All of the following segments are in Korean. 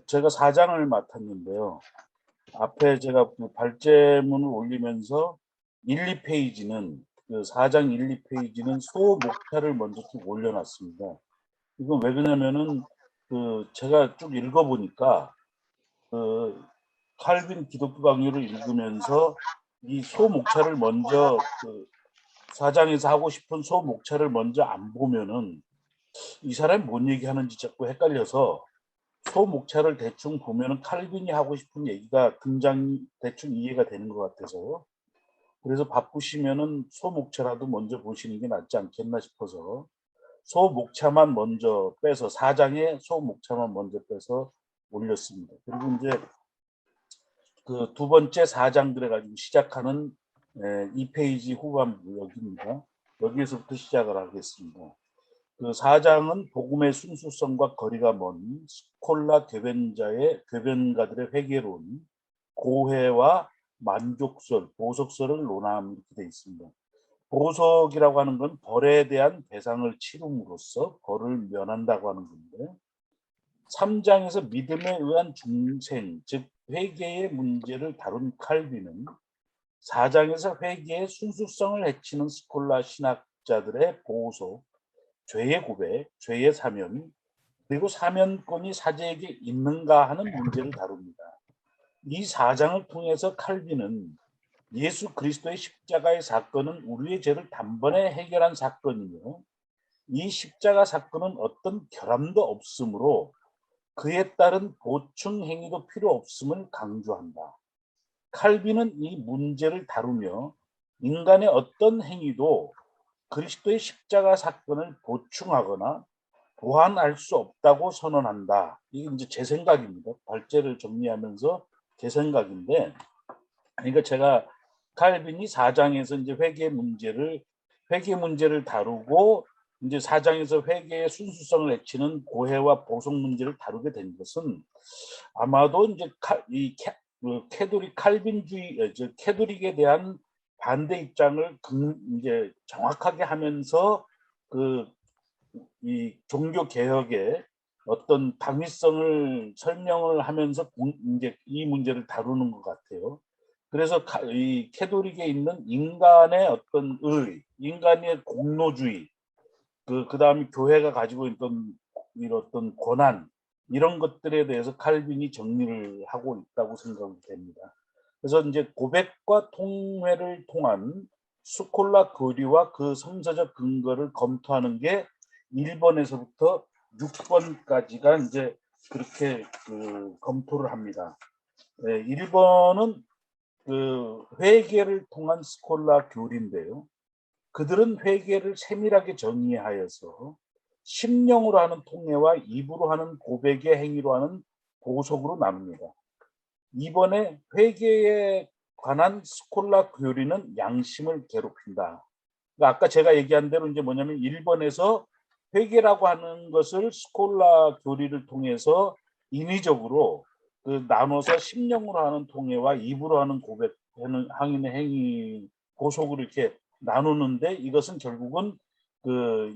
제가 사장을 맡았는데요. 앞에 제가 그 발제문을 올리면서 1-2 페이지는 그 4장 1-2 페이지는 소목차를 먼저 쭉 올려 놨습니다. 이건 왜 그러냐면은 제가 쭉 읽어 보니까 그 칼빈 기독교 강요를 읽으면서 이 소목차를 먼저 4장에서 하고 싶은 소목차를 먼저 안 보면은 이 사람이 뭔 얘기하는지 자꾸 헷갈려서 소목차를 대충 보면은 칼빈이 하고 싶은 얘기가 대충 이해가 되는 것 같아서요. 그래서 바쁘시면은 소목차라도 먼저 보시는 게 낫지 않겠나 싶어서 소목차만 먼저 빼서 4장에 소목차만 먼저 빼서 올렸습니다. 그리고 인제 그 두 번째 4장 그래 가지고 시작하는 2 페이지 후반부 여기입니다. 여기에서부터 시작을 하겠습니다. 그 4장은 복음의 순수성과 거리가 먼 스콜라 교변가들의 회개론, 고해와 만족설, 보석설을 논함 이렇게 되어 있습니다. 보석이라고 하는 건 벌에 대한 배상을 치름으로써 벌을 면한다고 하는 건데 3장에서 믿음에 의한 중생, 즉 회개의 문제를 다룬 칼빈은 4장에서 회개의 순수성을 해치는 스콜라 신학자들의 보석, 죄의 고백, 죄의 사면, 그리고 사면권이 사제에게 있는가 하는 문제를 다룹니다. 이 4장을 통해서 칼빈은 예수 그리스도의 십자가의 사건은 우리의 죄를 단번에 해결한 사건이며 이 십자가 사건은 어떤 결함도 없으므로 그에 따른 보충 행위도 필요 없음을 강조한다. 칼빈은 이 문제를 다루며 인간의 어떤 행위도 그리스도의 십자가 사건을 보충하거나 보완할 수 없다고 선언한다. 이게 이제 제 생각입니다. 발제를 정리하면서 제 생각인데, 그러니까 제가 칼빈이 4장에서 이제 회개 문제를 다루고 이제 4장에서 회개의 순수성을 해치는 고해와 보석 문제를 다루게 된 것은 아마도 이제 캐도릭 칼빈주의, 캐도릭에 대한 반대 입장을 이제 정확하게 하면서 그 이 종교 개혁의 어떤 당위성을 설명을 하면서 인제 이 문제를 다루는 것 같아요. 그래서 이 캐토릭에 있는 인간의 어떤 인간의 공로주의, 그다음에 교회가 가지고 있던 이런 어떤 권한, 이런 것들에 대해서 칼빈이 정리를 하고 있다고 생각이 됩니다. 그래서 인제 고백과 통회를 통한 스콜라 교리와 그 성서적 근거를 검토하는 게 1 번에서부터 6 번까지가 인제 그렇게 검토를 합니다. 예, 1 번은 회개를 통한 스콜라 교리인데요. 그들은 회개를 세밀하게 정의하여서 심령으로 하는 통회와 입으로 하는 고백의 행위로 하는 보석으로 나눕니다. 이번에 회개에 관한 스콜라 교리는 양심을 괴롭힌다. 그러니까 아까 제가 얘기한 대로 이제 뭐냐면 1 번에서 회개라고 하는 것을 스콜라 교리를 통해서 인위적으로 나눠서 심령으로 하는 통회와 입으로 하는 고백하는 항인의 행위 보석으로 이렇게 나누는데 이것은 결국은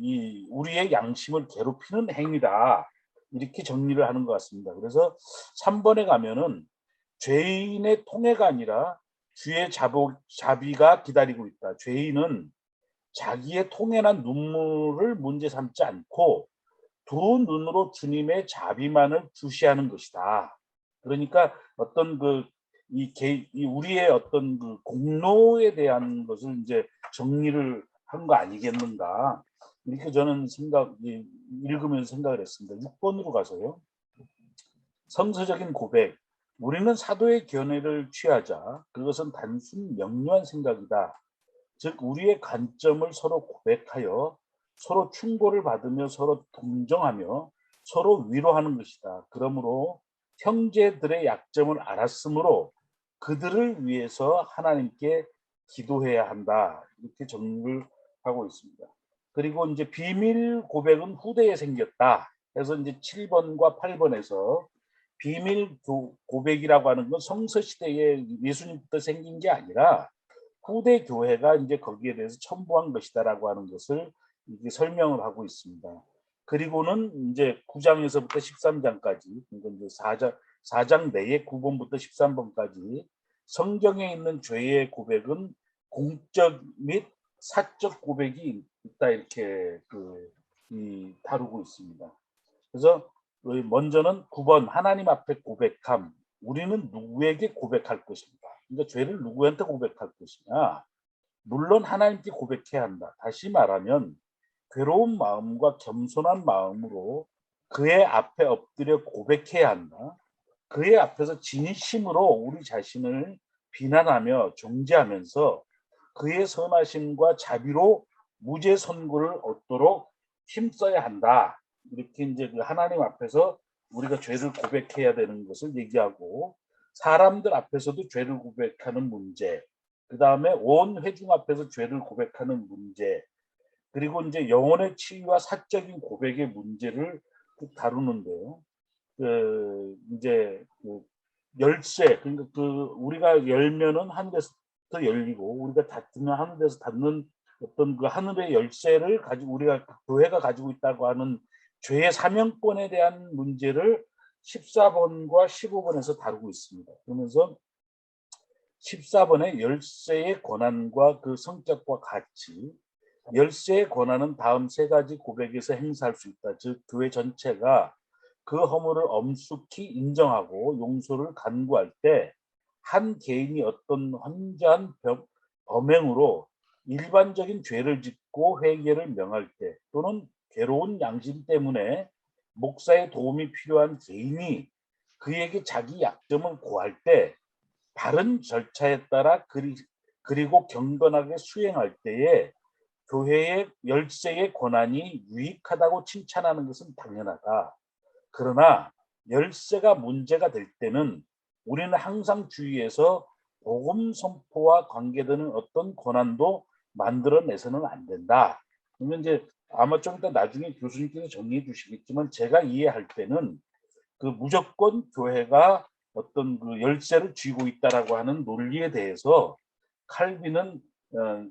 이 우리의 양심을 괴롭히는 행위다. 이렇게 정리를 하는 것 같습니다. 그래서 3 번에 가면은 죄인의 통해가 아니라 주의 자비가 기다리고 있다. 죄인은 자기의 통해난 눈물을 문제 삼지 않고 두 눈으로 주님의 자비만을 주시하는 것이다. 그러니까 어떤 이 우리의 어떤 공로에 대한 것을 이제 정리를 한 거 아니겠는가. 이렇게 저는 읽으면서 생각을 했습니다. 6 번으로 가서요. 성서적인 고백. 우리는 사도의 견해를 취하자. 그것은 단순 명료한 생각이다. 즉 우리의 관점을 서로 고백하여 서로 충고를 받으며 서로 동정하며 서로 위로하는 것이다. 그러므로 형제들의 약점을 알았으므로 그들을 위해서 하나님께 기도해야 한다. 이렇게 정리를 하고 있습니다. 그리고 이제 비밀 고백은 후대에 생겼다. 그래서 이제 7번과 8번에서 비밀 고백이라고 하는 건 성서 시대에 예수님부터 생긴 게 아니라 후대 교회가 이제 거기에 대해서 첨부한 것이다라고 하는 것을 이게 설명을 하고 있습니다. 그리고는 이제 9장에서부터 13장까지, 그러니까 이제 4장 내에 9번부터 13번까지 성경에 있는 죄의 고백은 공적 및 사적 고백이 있다, 이렇게 다루고 있습니다. 그래서 먼저는 9번 하나님 앞에 고백함. 우리는 누구에게 고백할 것인가? 그러니까 죄를 누구한테 고백할 것이냐? 물론 하나님께 고백해야 한다. 다시 말하면 괴로운 마음과 겸손한 마음으로 그의 앞에 엎드려 고백해야 한다. 그의 앞에서 진심으로 우리 자신을 비난하며 정죄하면서 그의 선하심과 자비로 무죄 선고를 얻도록 힘써야 한다. 이렇게 이제 그 하나님 앞에서 우리가 죄를 고백해야 되는 것을 얘기하고, 사람들 앞에서도 죄를 고백하는 문제, 그 다음에 온 회중 앞에서 죄를 고백하는 문제, 그리고 이제 영혼의 치유와 사적인 고백의 문제를 꼭 다루는데요. 이제 열쇠, 그러니까 우리가 열면은 하늘에서 열리고 우리가 닫으면 하늘에서 닫는 어떤 그 하늘의 열쇠를 가지고 우리가 교회가 가지고 있다고 하는 죄의 사명권에 대한 문제를 14번과 15번에서 다루고 있습니다. 그러면서 14번의 열쇠의 권한과 그 성격과 가치, 열쇠의 권한은 다음 세 가지 고백에서 행사할 수 있다. 즉 교회 전체가 그 허물을 엄숙히 인정하고 용서를 간구할 때, 한 개인이 어떤 혼자한 범행으로 일반적인 죄를 짓고 회개를 명할 때, 또는 괴로운 양심 때문에 목사의 도움이 필요한 개인이 그에게 자기 약점을 고할 때, 바른 절차에 따라 그리고 경건하게 수행할 때에 교회의 열쇠의 권한이 유익하다고 칭찬하는 것은 당연하다. 그러나 열쇠가 문제가 될 때는 우리는 항상 주의해서 복음 선포와 관계되는 어떤 권한도 만들어내서는 안 된다. 그러면 이제 아마 좀 이따 나중에 교수님께서 정리해 주시겠지만, 제가 이해할 때는 그 무조건 교회가 어떤 그 열쇠를 쥐고 있다라고 하는 논리에 대해서 칼빈은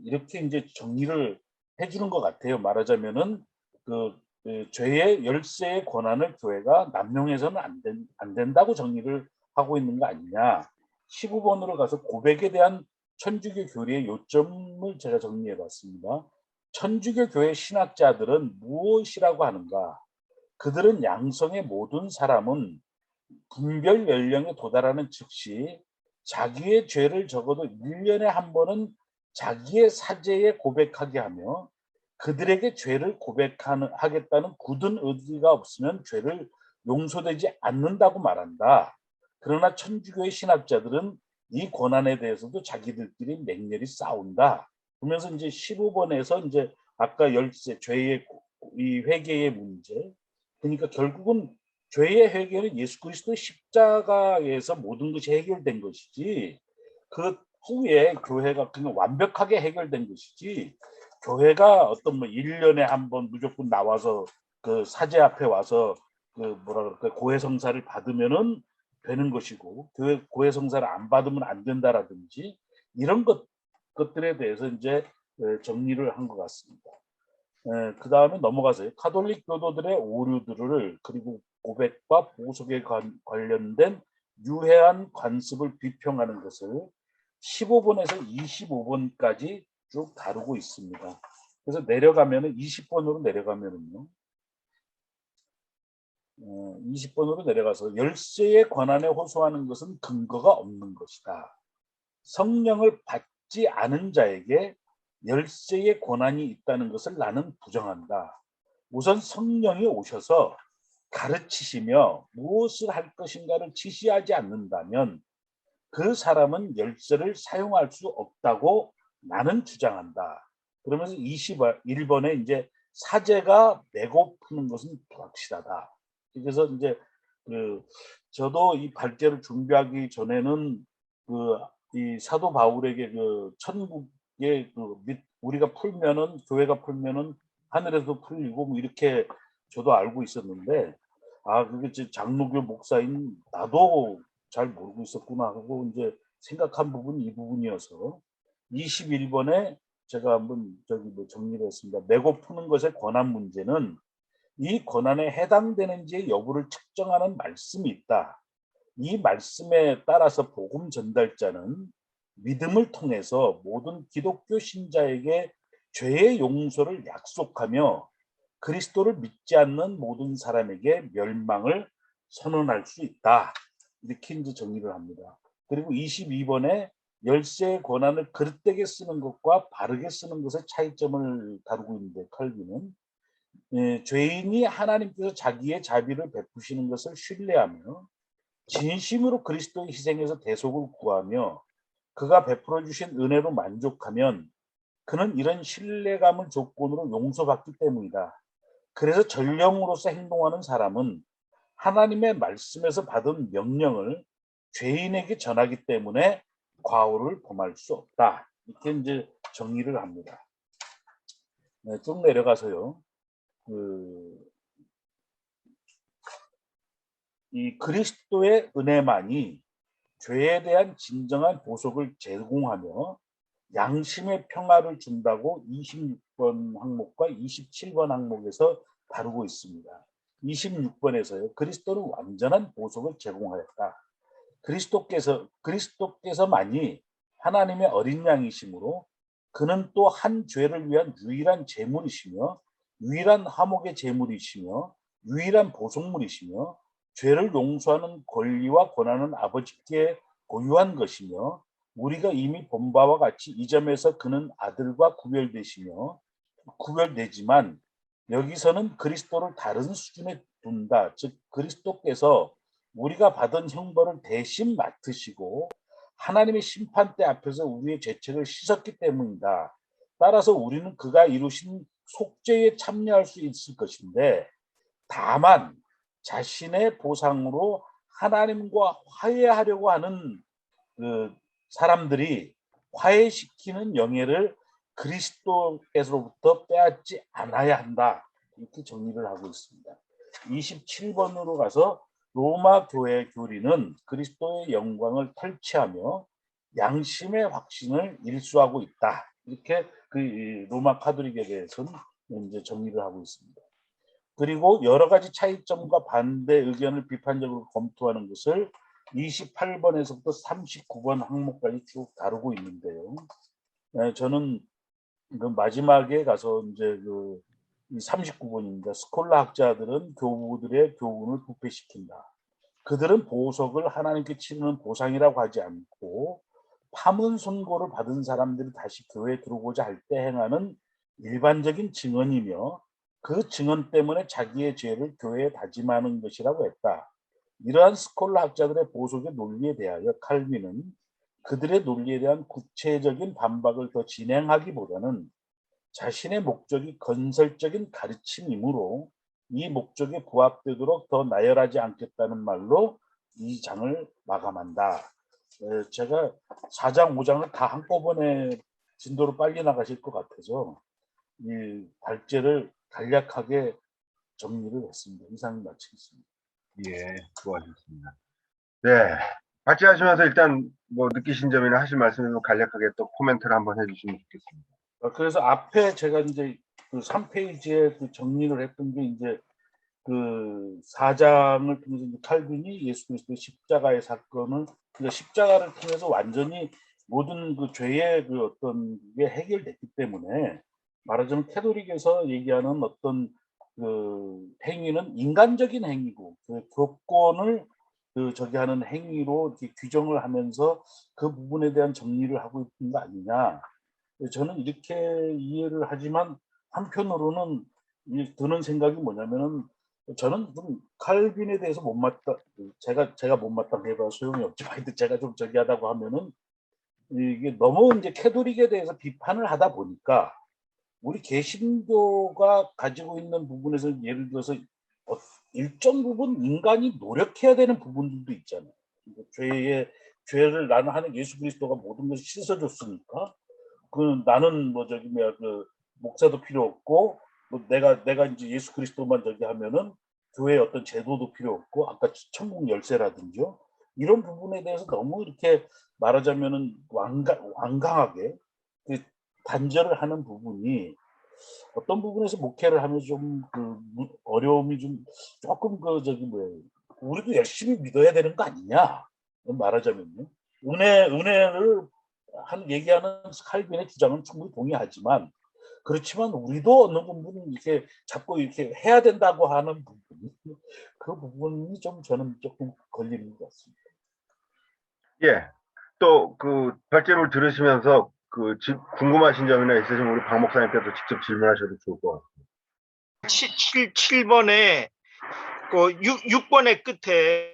이렇게 이제 정리를 해주는 것 같아요. 말하자면은 죄의 열쇠의 권한을 교회가 남용해서는 안 된다고 정리를 하고 있는 거 아니냐. 15번으로 가서 고백에 대한 천주교 교리의 요점을 제가 정리해 봤습니다. 천주교 교회 신학자들은 무엇이라고 하는가? 그들은 양성의 모든 사람은 분별 연령에 도달하는 즉시 자기의 죄를 적어도 1년에 한 번은 자기의 사제에 고백하게 하며, 그들에게 죄를 고백하겠다는 굳은 의지가 없으면 죄를 용서되지 않는다고 말한다. 그러나 천주교의 신학자들은 이 권한에 대해서도 자기들끼리 맹렬히 싸운다. 그러면서 이제 15번에서 이제 아까 열쇠 죄의 이 회개의 문제, 그러니까 결국은 죄의 해결은 예수 그리스도의 십자가에서 모든 것이 해결된 것이지, 그 후에 교회가 그냥 완벽하게 해결된 것이지, 교회가 어떤 뭐 1년에 한 번 무조건 나와서 그 사제 앞에 와서 그 뭐라 그럴까 고해성사를 받으면은 되는 것이고, 교회 고해성사를 안 받으면 안 된다라든지, 이런 것들에 대해서 이제 정리를 한 것 같습니다. 그 다음에 넘어가서요. 카톨릭 교도들의 오류들을, 그리고 고백과 보석에 관련된 유해한 관습을 비평하는 것을 15번에서 25번까지 쭉 다루고 있습니다. 그래서 내려가면은 20번으로 내려가면은요. 20번으로 내려가서 열쇠의 권한에 호소하는 것은 근거가 없는 것이다. 성령을 받지 않은 자에게 열쇠의 권한이 있다는 것을 나는 부정한다. 우선 성령이 오셔서 가르치시며 무엇을 할 것인가를 지시하지 않는다면 그 사람은 열쇠를 사용할 수 없다고 나는 주장한다. 그러면서 21번에 이제 사제가 메고 푸는 것은 불확실하다. 그래서 이제 저도 이 발제를 준비하기 전에는 이 사도 바울에게 천국의 우리가 풀면은, 교회가 풀면은 하늘에서 풀리고 뭐 이렇게 저도 알고 있었는데, 그게 장로교 목사인 나도 잘 모르고 있었구나 하고 이제 생각한 부분이 이 부분이어서 21번에 제가 한번 정리를 했습니다. 메고 푸는 것의 권한 문제는 이 권한에 해당되는지의 여부를 측정하는 말씀이 있다. 이 말씀에 따라서 복음 전달자는 믿음을 통해서 모든 기독교 신자에게 죄의 용서를 약속하며 그리스도를 믿지 않는 모든 사람에게 멸망을 선언할 수 있다. 이렇게 이제 정의를 합니다. 그리고 22번에 열쇠의 권한을 그릇되게 쓰는 것과 바르게 쓰는 것의 차이점을 다루고 있는데 칼빈은 죄인이 하나님께서 자기의 자비를 베푸시는 것을 신뢰하며 진심으로 그리스도의 희생에서 대속을 구하며 그가 베풀어 주신 은혜로 만족하면 그는 이런 신뢰감을 조건으로 용서받기 때문이다. 그래서 전령으로서 행동하는 사람은 하나님의 말씀에서 받은 명령을 죄인에게 전하기 때문에 과오를 범할 수 없다. 이렇게 이제 정의를 합니다. 네, 좀 내려가서요. 이 그리스도의 은혜만이 죄에 대한 진정한 보석을 제공하며 양심의 평화를 준다고 26번 항목과 27번 항목에서 다루고 있습니다. 26번에서요. 그리스도는 완전한 보석을 제공하였다. 그리스도께서만이 하나님의 어린 양이시므로 그는 또 한 죄를 위한 유일한 제물이시며 유일한 화목의 제물이시며 유일한 보석물이시며 죄를 용서하는 권리와 권한은 아버지께 고유한 것이며 우리가 이미 본 바와 같이 이 점에서 그는 아들과 구별되지만 여기서는 그리스도를 다른 수준에 둔다. 즉 그리스도께서 우리가 받은 형벌을 대신 맡으시고 하나님의 심판대 앞에서 우리의 죄책을 씻었기 때문이다. 따라서 우리는 그가 이루신 속죄에 참여할 수 있을 것인데 다만 자신의 보상으로 하나님과 화해하려고 하는 그 사람들이 화해시키는 영예를 그리스도께서로부터 빼앗지 않아야 한다. 이렇게 정리를 하고 있습니다. 27번으로 가서 로마 교회 교리는 그리스도의 영광을 탈취하며 양심의 확신을 일수하고 있다. 이렇게 그 로마 카톨릭에 대해서는 이제 정리를 하고 있습니다. 그리고 여러 가지 차이점과 반대 의견을 비판적으로 검토하는 것을 28번에서부터 39번 항목까지 쭉 다루고 있는데요. 저는 그 마지막에 가서 이제 그 39번입니다. 스콜라 학자들은 교우들의 교훈을 부패시킨다. 그들은 보석을 하나님께 치르는 보상이라고 하지 않고 파문 선고를 받은 사람들이 다시 교회에 들어오고자 할 때 행하는 일반적인 증언이며 그 증언 때문에 자기의 죄를 교회에 다짐하는 것이라고 했다. 이러한 스콜라 학자들의 보석의 논리에 대하여 칼빈은 그들의 논리에 대한 구체적인 반박을 더 진행하기보다는 자신의 목적이 건설적인 가르침이므로 이 목적에 부합되도록 더 나열하지 않겠다는 말로 이 장을 마감한다. 제가 4장, 5장을 다 한꺼번에 진도로 빨리 나가실 것 같아서 이 발제를 간략하게 정리를 했습니다. 이상 마치겠습니다. 예, 수고하셨습니다. 네, 발제하시면서 일단 뭐 느끼신 점이나 하실 말씀을 간략하게 또 코멘트를 한번 해주시면 좋겠습니다. 그래서 앞에 제가 이제 그 3페이지에 그 정리를 했던 게 이제 그 4장을 통해서 이제 칼빈이 예수 그리스도의 십자가의 사건을 그 십자가를 통해서 완전히 모든 그 죄의 그 어떤 게 해결됐기 때문에 말하자면 캐톨릭에서 얘기하는 어떤 그 행위는 인간적인 행위고 그 교권을 그 저기 하는 행위로 이렇게 규정을 하면서 그 부분에 대한 정리를 하고 있는 거 아니냐. 저는 이렇게 이해를 하지만 한편으로는 드는 생각이 뭐냐면은 저는 좀 칼빈에 대해서 못마땅 제가 못마땅해봐 소용이 없지만 하여튼 제가 좀 저기 하다고 하면은 이게 너무 이제 캐톨릭에 대해서 비판을 하다 보니까 우리 개신교가 가지고 있는 부분에서 예를 들어서 일정 부분 인간이 노력해야 되는 부분들도 있잖아요. 죄를 나는 하는 예수 그리스도가 모든 것을 씻어줬으니까 그 나는 뭐 저기 뭐야 그 목사도 필요 없고 뭐 내가 이제 예수 그리스도만 저기 하면은 교회의 어떤 제도도 필요 없고 아까 천국 열쇠라든지요 이런 부분에 대해서 너무 이렇게 말하자면은 완강하게 그 단절을 하는 부분이 어떤 부분에서 목회를 하면서 좀 어려움이 좀 조금 우리도 열심히 믿어야 되는 거 아니냐 말하자면요. 은혜를 얘기하는 칼빈의 주장은 충분히 동의하지만 그렇지만 우리도 어느 부분 이렇게 자꾸 이렇게 해야 된다고 하는 그 부분이 좀 저는 조금 걸리는 것 같습니다. 예. 또 그 발제물 들으시면서 궁금하신 점이나 있으시면 우리 박 목사님께서 직접 질문하셔도 좋을 것 같아요. 7번에 그 6번의 끝에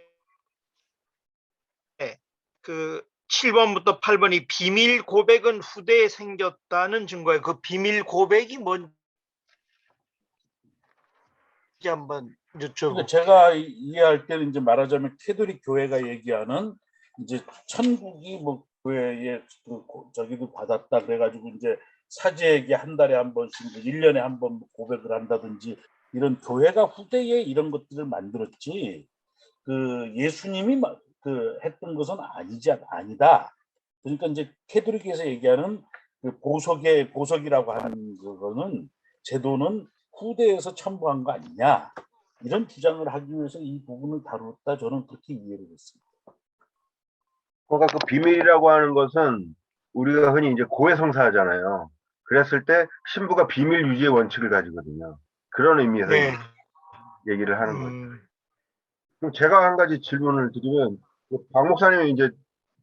그 7번부터 8번이 비밀 고백은 후대에 생겼다는 증거예요. 그 비밀 고백이 뭔지 한번 그러니까 여쭤볼게요. 제가 이해할 때는 이제 말하자면 캐톨릭 교회가 얘기하는 이제 천국이 뭐 교회에 저기도 받았다 그래가지고 이제 사제에게 한 달에 한 번씩 1년에 한 번 고백을 한다든지 이런 교회가 후대에 이런 것들을 만들었지 그 예수님이 했던 것은 아니다. 그러니까 이제 캐톨릭에서 얘기하는 그 보석이라고 하는 그거는 제도는 후대에서 첨부한 거 아니냐 이런 주장을 하기 위해서 이 부분을 다뤘다 저는 그렇게 이해를 했습니다. 그러니까 그 비밀이라고 하는 것은 우리가 흔히 이제 고해성사하잖아요. 그랬을 때 신부가 비밀 유지의 원칙을 가지거든요. 그런 의미에서 네. 얘기를 하는 거죠. 그럼 제가 한 가지 질문을 드리면 박 목사님이 이제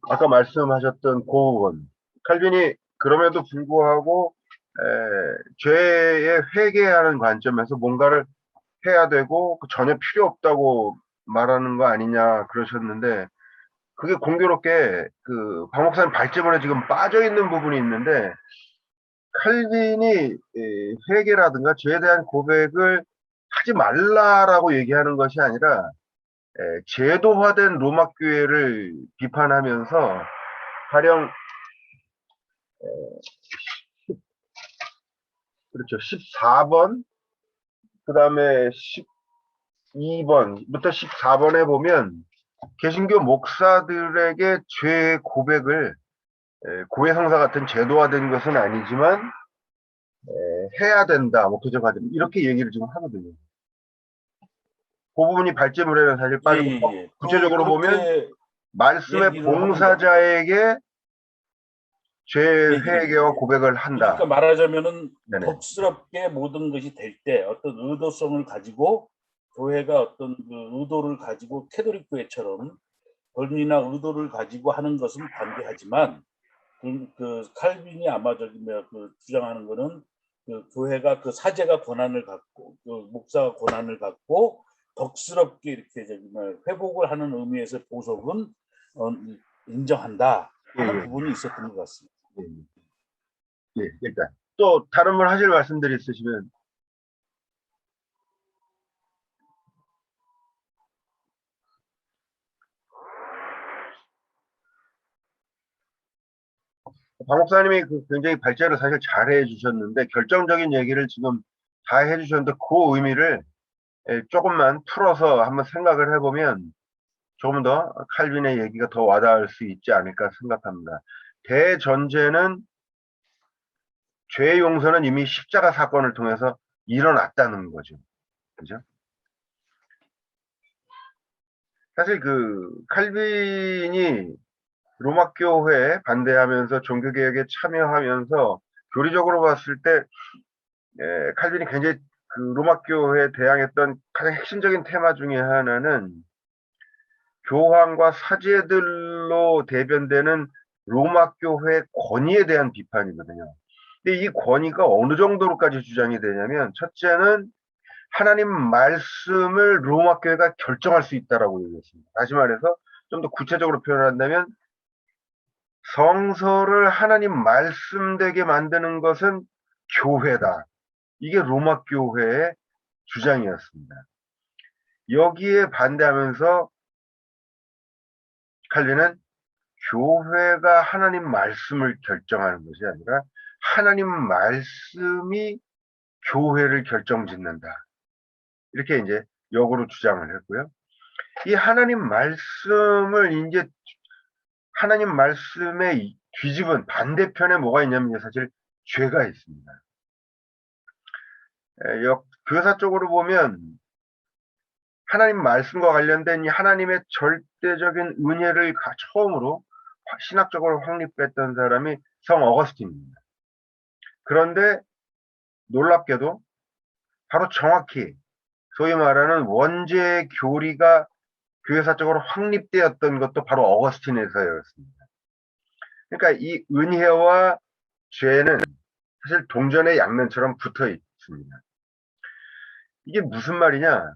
아까 말씀하셨던 그 부분 칼빈이 그럼에도 불구하고 죄에 회개하는 관점에서 뭔가를 해야 되고 전혀 필요 없다고 말하는 거 아니냐 그러셨는데 그게 공교롭게 박 목사님 발제문에 지금 빠져 있는 부분이 있는데 칼빈이 회개라든가 죄에 대한 고백을 하지 말라라고 얘기하는 것이 아니라 제도화된 로마 교회를 비판하면서 가령 그렇죠. 14번 그다음에 12번부터 14번에 보면 개신교 목사들에게 죄 고백을 고해성사 같은 제도화된 것은 아니지만 해야 된다. 목회자가 이렇게 얘기를 지금 하거든요. 그 부분이 발제물에는 사실 빠지고 구체적으로 보면 말씀의 봉사자에게 죄 회개와 고백을 한다. 그러니까 말하자면은 네네. 덕스럽게 모든 것이 될 때 어떤 의도성을 가지고 교회가 어떤 그 의도를 가지고 캐톨릭 교회처럼 권위나 의도를 가지고 하는 것은 반대하지만 칼빈이 아마 주장하는 거는 교회가 사제가 권한을 갖고 목사가 권한을 갖고 덕스럽게 이렇게 회복을 하는 의미에서 보석은 인정한다 하는 부분이 있었던 것 같습니다. 예, 일단 또 다른 분 하실 말씀들이 있으시면 박 목사님이 굉장히 발제를 사실 잘 해주셨는데 결정적인 얘기를 지금 다 해주셨는데 그 의미를 조금만 풀어서 한번 생각을 해보면 조금 더 칼빈의 얘기가 더 와닿을 수 있지 않을까 생각합니다. 대전제는 죄 용서는 이미 십자가 사건을 통해서 일어났다는 거죠. 그죠? 사실 칼빈이 로마 교회에 반대하면서 종교개혁에 참여하면서 교리적으로 봤을 때 칼빈이 굉장히 로마 교회에 대항했던 가장 핵심적인 테마 중에 하나는 교황과 사제들로 대변되는 로마 교회 권위에 대한 비판이거든요. 근데 이 권위가 어느 정도로까지 주장이 되냐면 첫째는 하나님 말씀을 로마 교회가 결정할 수 있다라고 얘기했습니다. 다시 말해서 좀 더 구체적으로 표현한다면 성서를 하나님 말씀되게 만드는 것은 교회다. 이게 로마 교회의 주장이었습니다. 여기에 반대하면서 칼빈은 교회가 하나님 말씀을 결정하는 것이 아니라 하나님 말씀이 교회를 결정짓는다. 이렇게 이제 역으로 주장을 했고요. 이 하나님 말씀을 이제 하나님 말씀의 뒤집은 반대편에 뭐가 있냐면 사실 죄가 있습니다. 교사 쪽으로 보면 하나님 말씀과 관련된 이 하나님의 절대적인 은혜를 처음으로 신학적으로 확립했던 사람이 성 어거스틴입니다. 그런데 놀랍게도 바로 정확히 소위 말하는 원죄 교리가 교회사적으로 확립되었던 것도 바로 어거스틴에서였습니다. 그러니까 이 은혜와 죄는 사실 동전의 양면처럼 붙어 있습니다. 이게 무슨 말이냐?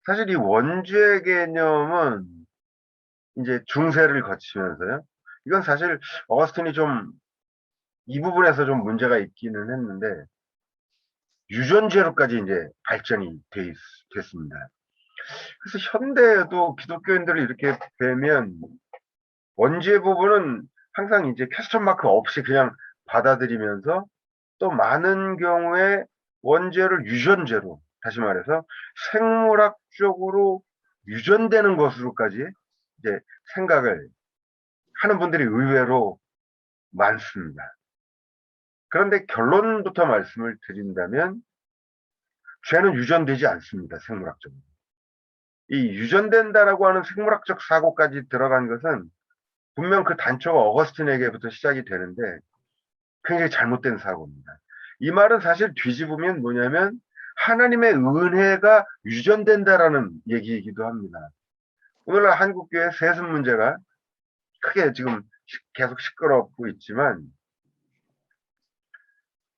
사실 이 원죄 개념은 이제 중세를 거치면서요. 이건 사실 어거스틴이 좀 이 부분에서 좀 문제가 있기는 했는데 유전죄로까지 이제 발전이 됐습니다. 그래서 현대에도 기독교인들을 이렇게 뵈면 원죄 부분은 항상 이제 퀘스천 마크 없이 그냥 받아들이면서 또 많은 경우에 원죄를 유전죄로, 다시 말해서 생물학적으로 유전되는 것으로까지 이제 생각을 하는 분들이 의외로 많습니다. 그런데 결론부터 말씀을 드린다면 죄는 유전되지 않습니다. 생물학적으로. 이 유전된다라고 하는 생물학적 사고까지 들어간 것은 분명 그 단초가 어거스틴에게부터 시작이 되는데 굉장히 잘못된 사고입니다. 이 말은 사실 뒤집으면 뭐냐면 하나님의 은혜가 유전된다라는 얘기이기도 합니다. 오늘날 한국교회 세습 문제가 크게 지금 계속 시끄럽고 있지만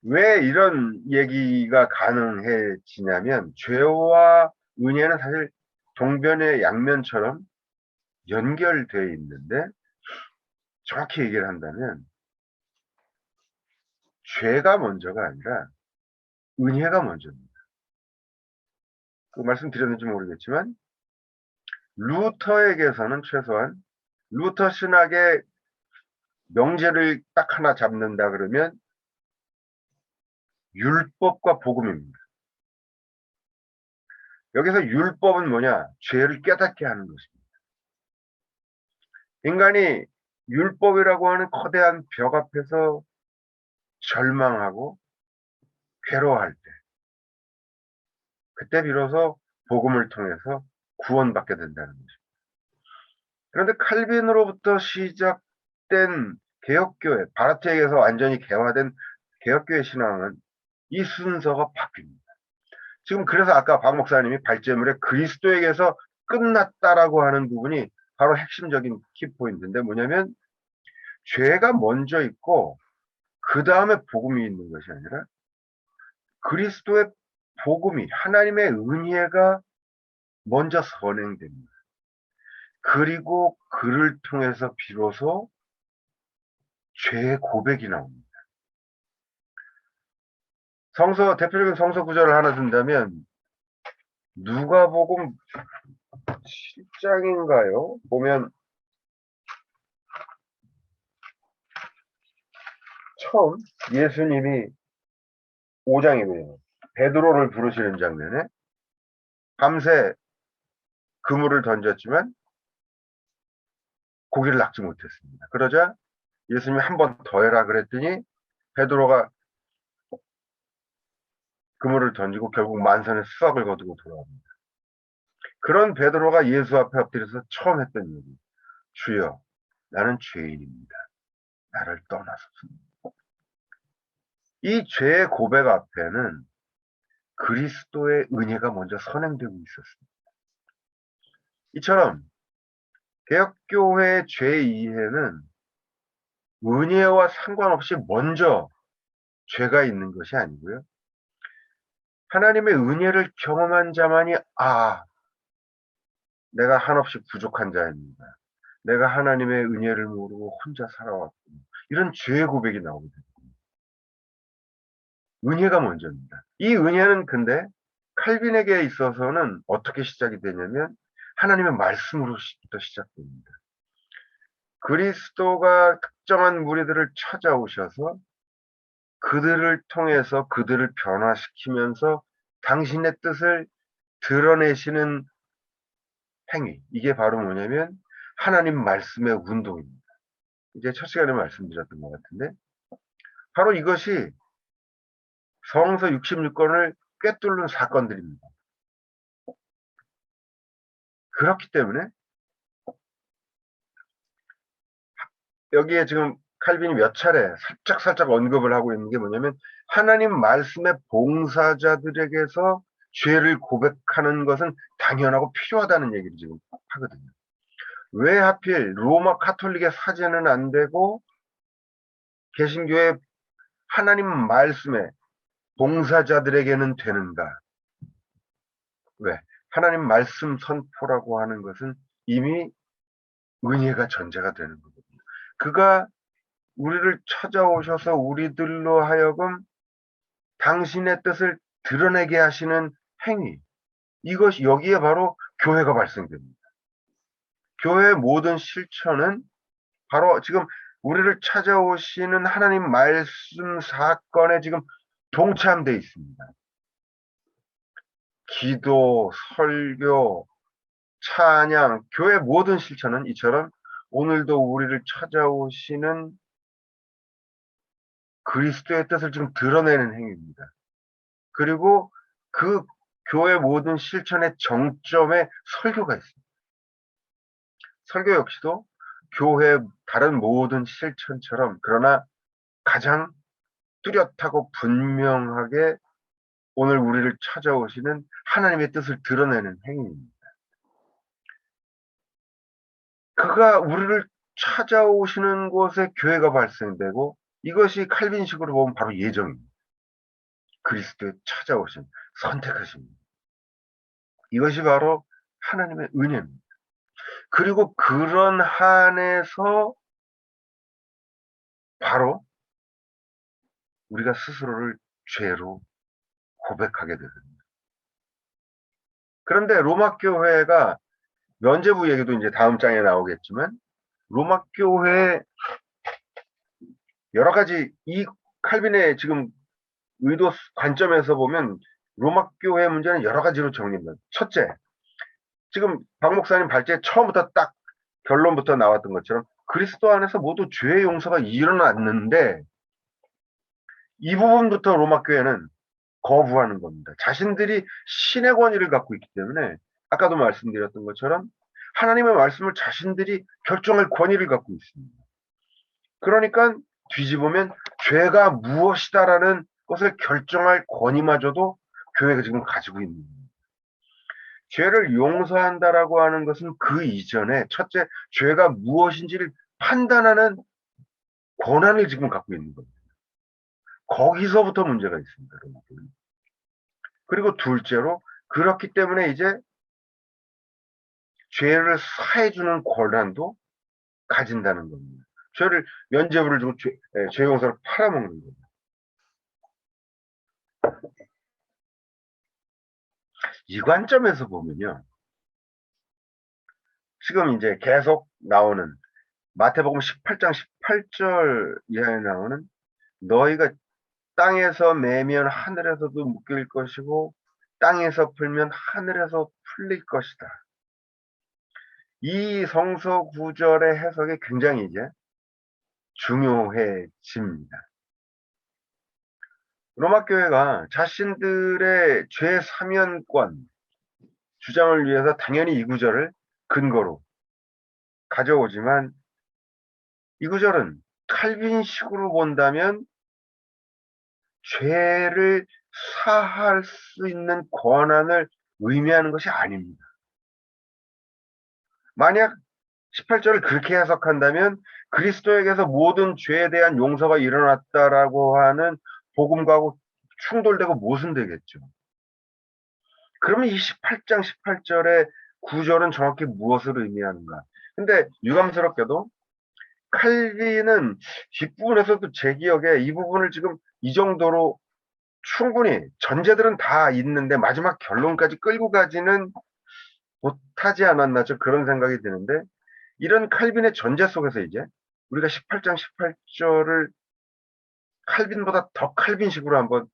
왜 이런 얘기가 가능해지냐면 죄와 은혜는 사실 동변의 양면처럼 연결되어 있는데 정확히 얘기를 한다면 죄가 먼저가 아니라 은혜가 먼저입니다. 그 말씀드렸는지 모르겠지만 루터에게서는 최소한 루터 신학의 명제를 딱 하나 잡는다 그러면 율법과 복음입니다. 여기서 율법은 뭐냐? 죄를 깨닫게 하는 것입니다. 인간이 율법이라고 하는 거대한 벽 앞에서 절망하고 괴로워할 때, 그때 비로소 복음을 통해서 구원받게 된다는 것입니다. 그런데 칼빈으로부터 시작된 개혁교회, 바르트에게서 완전히 개화된 개혁교회 신앙은 이 순서가 바뀝니다. 지금 그래서 아까 박 목사님이 발제물에 그리스도에게서 끝났다라고 하는 부분이 바로 핵심적인 키포인트인데 뭐냐면 죄가 먼저 있고 그 다음에 복음이 있는 것이 아니라 그리스도의 복음이 하나님의 은혜가 먼저 선행됩니다. 그리고 그를 통해서 비로소 죄의 고백이 나옵니다. 대표적인 성서 구절을 하나 든다면 누가복음 7장인가요? 보면 처음 예수님이 5장이고요. 베드로를 부르시는 장면에 밤새 그물을 던졌지만 고기를 낚지 못했습니다. 그러자 예수님이 한 번 더 해라 그랬더니 베드로가 그물을 던지고 결국 만선의 수확을 거두고 돌아옵니다. 그런 베드로가 예수 앞에 엎드려서 처음 했던 얘기, 주여 나는 죄인입니다. 나를 떠나소서. 이 죄의 고백 앞에는 그리스도의 은혜가 먼저 선행되고 있었습니다. 이처럼 개혁교회의 죄 이해는 은혜와 상관없이 먼저 죄가 있는 것이 아니고요. 하나님의 은혜를 경험한 자만이 내가 한없이 부족한 자입니다. 내가 하나님의 은혜를 모르고 혼자 살아왔군요. 이런 죄의 고백이 나오게 됩니다. 은혜가 먼저입니다. 이 은혜는 근데 칼빈에게 있어서는 어떻게 시작이 되냐면 하나님의 말씀으로부터 시작됩니다. 그리스도가 특정한 무리들을 찾아오셔서 그들을 통해서 그들을 변화시키면서 당신의 뜻을 드러내시는 행위. 이게 바로 뭐냐면 하나님 말씀의 운동입니다. 이제 첫 시간에 말씀드렸던 것 같은데 바로 이것이 성서 66권을 꿰뚫는 사건들입니다. 그렇기 때문에 여기에 지금 칼빈이 몇 차례 살짝 언급을 하고 있는 게 뭐냐면 하나님 말씀의 봉사자들에게서 죄를 고백하는 것은 당연하고 필요하다는 얘기를 지금 하거든요. 왜 하필 로마 카톨릭의 사제는 안 되고 개신교의 하나님 말씀의 봉사자들에게는 되는가? 왜? 하나님 말씀 선포라고 하는 것은 이미 은혜가 전제가 되는 거거든요. 그가 우리를 찾아오셔서 우리들로 하여금 당신의 뜻을 드러내게 하시는 행위. 이것이 여기에 바로 교회가 발생됩니다. 교회의 모든 실천은 바로 지금 우리를 찾아오시는 하나님 말씀 사건에 지금 동참되어 있습니다. 기도, 설교, 찬양, 교회 모든 실천은 이처럼 오늘도 우리를 찾아오시는 그리스도의 뜻을 지금 드러내는 행위입니다. 그리고 그 교회 모든 실천의 정점에 설교가 있습니다. 설교 역시도 교회 다른 모든 실천처럼 그러나 가장 뚜렷하고 분명하게 오늘 우리를 찾아오시는 하나님의 뜻을 드러내는 행위입니다. 그가 우리를 찾아오시는 곳에 교회가 발생되고 이것이 칼빈식으로 보면 바로 예정입니다. 그리스도의 찾아오신 선택하십니다. 이것이 바로 하나님의 은혜입니다. 그리고 그런 한에서 바로 우리가 스스로를 죄로 고백하게 됩니다. 그런데 로마 교회가 면죄부 얘기도 이제 다음 장에 나오겠지만 로마 교회 여러 가지 이 칼빈의 지금 의도 관점에서 보면 로마 교회 문제는 여러 가지로 정리됩니다. 첫째, 지금 박 목사님 발제 처음부터 딱 결론부터 나왔던 것처럼 그리스도 안에서 모두 죄의 용서가 일어났는데 이 부분부터 로마 교회는 거부하는 겁니다. 자신들이 신의 권위를 갖고 있기 때문에 아까도 말씀드렸던 것처럼 하나님의 말씀을 자신들이 결정할 권위를 갖고 있습니다. 그러니까 뒤집으면 죄가 무엇이다라는 것을 결정할 권위마저도 교회가 지금 가지고 있는 겁니다. 죄를 용서한다라고 하는 것은 그 이전에 첫째 죄가 무엇인지를 판단하는 권한을 지금 갖고 있는 겁니다. 거기서부터 문제가 있습니다. 여러분. 그리고 둘째로 그렇기 때문에 이제 죄를 사해주는 권한도 가진다는 겁니다. 죄를 면죄부를 주고 죄 용서를 팔아먹는 겁니다. 이 관점에서 보면요. 지금 이제 계속 나오는 마태복음 18장 18절 이하에 나오는 너희가 땅에서 매면 하늘에서도 묶일 것이고 땅에서 풀면 하늘에서 풀릴 것이다. 이 성서 구절의 해석이 굉장히 이제 중요해집니다. 로마 교회가 자신들의 죄 사면권 주장을 위해서 당연히 이 구절을 근거로 가져오지만 이 구절은 칼빈식으로 본다면 죄를 사할 수 있는 권한을 의미하는 것이 아닙니다. 만약 18절을 그렇게 해석한다면 그리스도에게서 모든 죄에 대한 용서가 일어났다라고 하는 복음과고 충돌되고 모순되겠죠. 그러면 이 18장 18절의 구절은 정확히 무엇을 의미하는가? 근데 유감스럽게도 칼빈은 뒷부분에서도 제 기억에 이 부분을 지금 이 정도로 충분히 전제들은 다 있는데 마지막 결론까지 끌고 가지는 못하지 않았나 좀 그런 생각이 드는데 이런 칼빈의 전제 속에서 이제 우리가 18장 18절을 칼빈보다 더 칼빈식으로 한번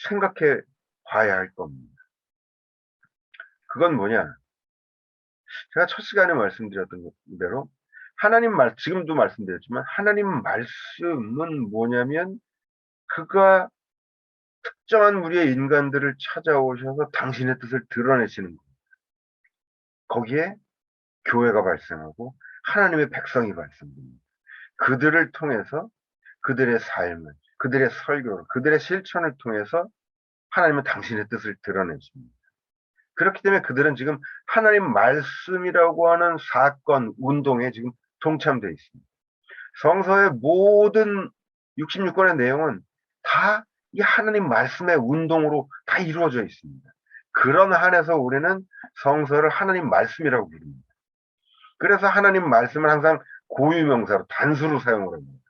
생각해 봐야 할 겁니다. 그건 뭐냐? 제가 첫 시간에 말씀드렸던 대로 하나님 지금도 말씀드렸지만 하나님 말씀은 뭐냐면 그가 특정한 무리의 인간들을 찾아오셔서 당신의 뜻을 드러내시는 겁니다. 거기에 교회가 발생하고 하나님의 백성이 발생됩니다. 그들을 통해서 그들의 삶을, 그들의 설교를, 그들의 실천을 통해서 하나님은 당신의 뜻을 드러내십니다. 그렇기 때문에 그들은 지금 하나님 말씀이라고 하는 사건, 운동에 지금 동참되어 있습니다. 성서의 모든 66권의 내용은 다 이 하나님 말씀의 운동으로 다 이루어져 있습니다. 그런 한에서 우리는 성서를 하나님 말씀이라고 부릅니다. 그래서 하나님 말씀을 항상 고유명사로 단수로 사용을 합니다.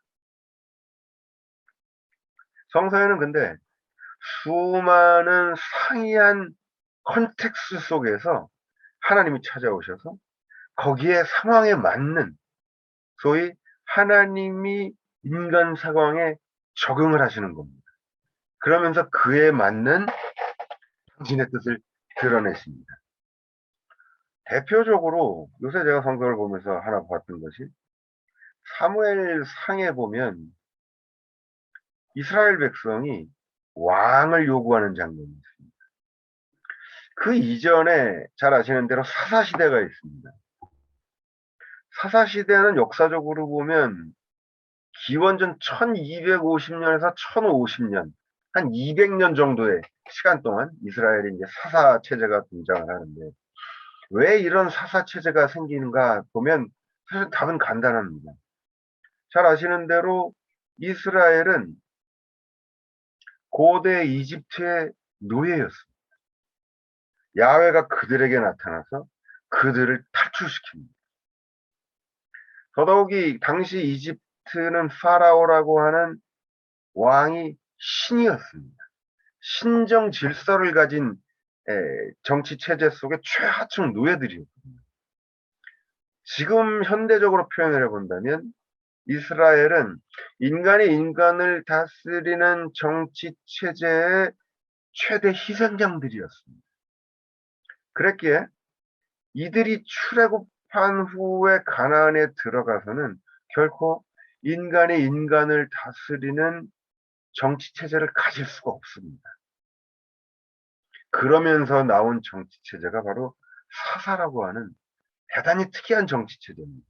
성서에는 근데 수많은 상이한 컨텍스트 속에서 하나님이 찾아오셔서 거기에 상황에 맞는 소위 하나님이 인간 상황에 적응을 하시는 겁니다. 그러면서 그에 맞는 당신의 뜻을 드러내십니다. 대표적으로 요새 제가 성경을 보면서 하나 봤던 것이 사무엘 상에 보면 이스라엘 백성이 왕을 요구하는 장면이 있습니다. 그 이전에 잘 아시는 대로 사사시대가 있습니다. 사사시대는 역사적으로 보면 기원전 1250년에서 1050년, 한 200년 정도의 시간 동안 이스라엘이 이제 사사 체제가 등장을 하는데 왜 이런 사사 체제가 생기는가 보면 사실 답은 간단합니다. 잘 아시는 대로 이스라엘은 고대 이집트의 노예였습니다. 야훼가 그들에게 나타나서 그들을 탈출시킵니다. 더더욱이 당시 이집트는 파라오라고 하는 왕이 신이었습니다. 신정 질서를 가진 정치 체제 속의 최하층 노예들이었거든요. 지금 현대적으로 표현을 해본다면 이스라엘은 인간이 인간을 다스리는 정치 체제의 최대 희생양들이었습니다. 그랬기에 이들이 출애굽한 후에 가나안에 들어가서는 결코 인간이 인간을 다스리는 정치 체제를 가질 수가 없습니다. 그러면서 나온 정치 체제가 바로 사사라고 하는 대단히 특이한 정치 체제입니다.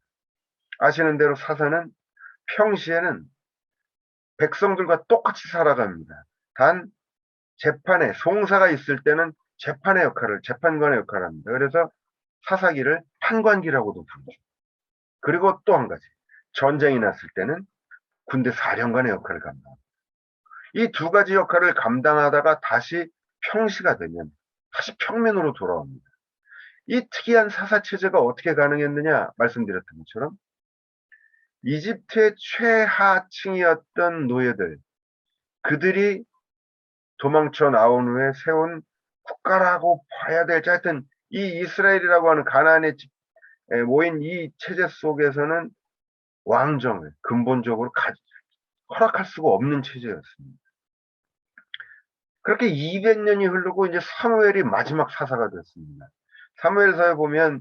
아시는 대로 사사는 평시에는 백성들과 똑같이 살아갑니다. 단 재판에 송사가 있을 때는 재판의 역할을 재판관의 역할을 합니다. 그래서 사사기를 판관기라고도 부르죠. 그리고 또 한 가지 전쟁이 났을 때는 군대 사령관의 역할을 감당합니다. 이 두 가지 역할을 감당하다가 다시 평시가 되면 다시 평민으로 돌아옵니다. 이 특이한 사사 체제가 어떻게 가능했느냐 말씀드렸던 것처럼 이집트의 최하층이었던 노예들, 그들이 도망쳐 나온 후에 세운 국가라고 봐야 될지 하여튼 이 이스라엘이라고 하는 가나안에 모인 이 체제 속에서는 왕정을 근본적으로 허락할 수가 없는 체제였습니다. 그렇게 200년이 흐르고 이제 사무엘이 마지막 사사가 됐습니다. 사무엘서에 보면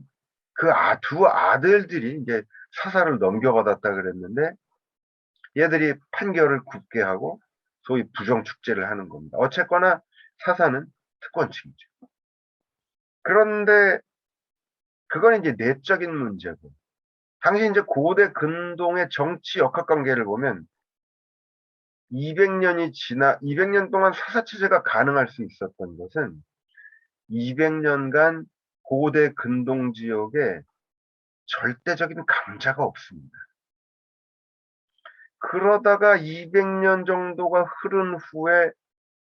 그 두 아들들이 이제 사사를 넘겨받았다 그랬는데 얘들이 판결을 굳게 하고 소위 부정축제를 하는 겁니다. 어쨌거나 사사는 특권층이죠. 그런데 그건 이제 내적인 문제고 당시 이제 고대 근동의 정치 역학관계를 보면 200년 동안 사사체제가 가능할 수 있었던 것은 200년간 고대 근동 지역에 절대적인 강자가 없습니다. 그러다가 200년 정도가 흐른 후에